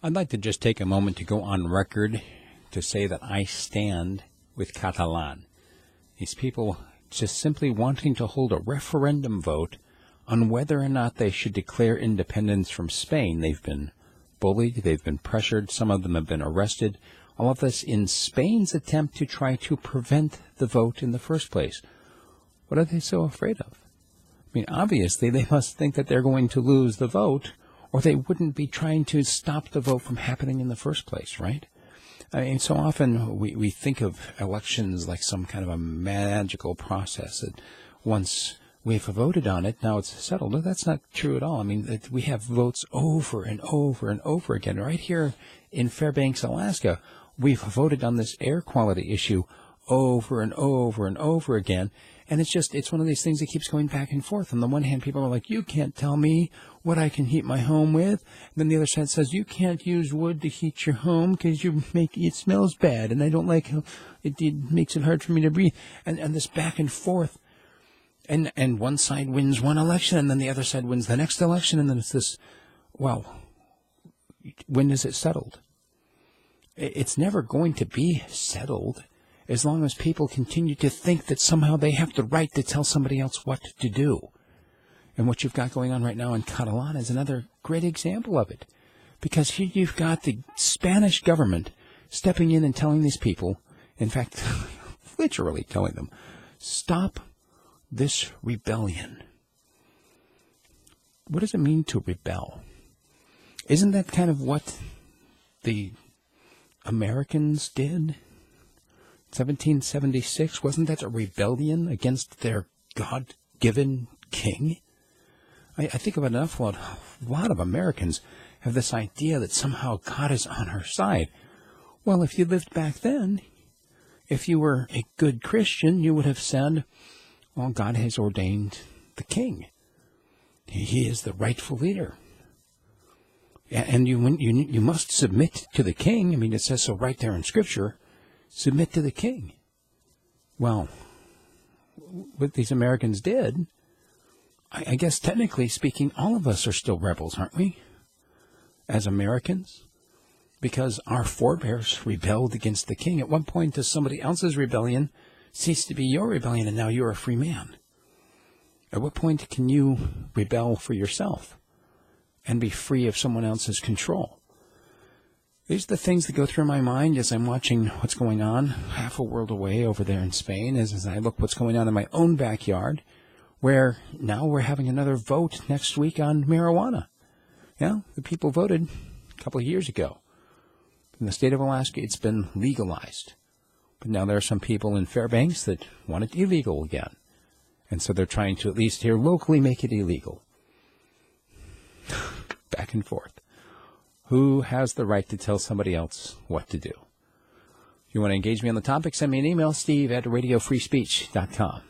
I'd like to just take a moment to go on record to say that I stand with Catalan. These people just simply wanting to hold a referendum vote on whether or not they should declare independence from Spain. They've been bullied, they've been pressured, some of them have been arrested. All of this in Spain's attempt to try to prevent the vote in the first place. What are they so afraid of? I mean, obviously, they must think that they're going to lose the vote, or they wouldn't be trying to stop the vote from happening in the first place, right? I mean, so often we think of elections like some kind of a magical process that once we've voted on it, now it's settled. No, that's not true at all. I mean, we have votes over and over and over again. Right here in Fairbanks, Alaska, we've voted on this air quality issue over and over and over again. And it's one of these things that keeps going back and forth. On the one hand, people are like, you can't tell me what I can heat my home with. And then the other side says, you can't use wood to heat your home because it smells bad. And I don't like how it makes it hard for me to breathe. And this back and forth. And one side wins one election, and then the other side wins the next election. And then it's this, well, when is it settled? It's never going to be settled as long as people continue to think that somehow they have the right to tell somebody else what to do. And what you've got going on right now in Catalan is another great example of it. Because here you've got the Spanish government stepping in and telling these people, in fact, literally telling them, stop this rebellion. What does it mean to rebel? Isn't that kind of what the Americans did? 1776, wasn't that a rebellion against their God-given king? I think of enough. A lot of Americans have this idea that somehow God is on our side. Well, if you lived back then, if you were a good Christian, you would have said, well, God has ordained the king. He is the rightful leader. And you must submit to the king. I mean, it says so right there in Scripture. Submit to the king. Well, what these Americans did, I guess technically speaking, all of us are still rebels, aren't we? As Americans? Because our forebears rebelled against the king. At one point, does somebody else's rebellion cease to be your rebellion, and now you're a free man? At what point can you rebel for yourself and be free of someone else's control? These are the things that go through my mind as I'm watching what's going on half a world away over there in Spain, as I look what's going on in my own backyard, where now we're having another vote next week on marijuana. Yeah, the people voted a couple of years ago. In the state of Alaska, it's been legalized. But now there are some people in Fairbanks that want it illegal again. And so they're trying to, at least here locally, make it illegal. Back and forth. Who has the right to tell somebody else what to do? If you want to engage me on the topic, send me an email, steve@radiofreespeech.com.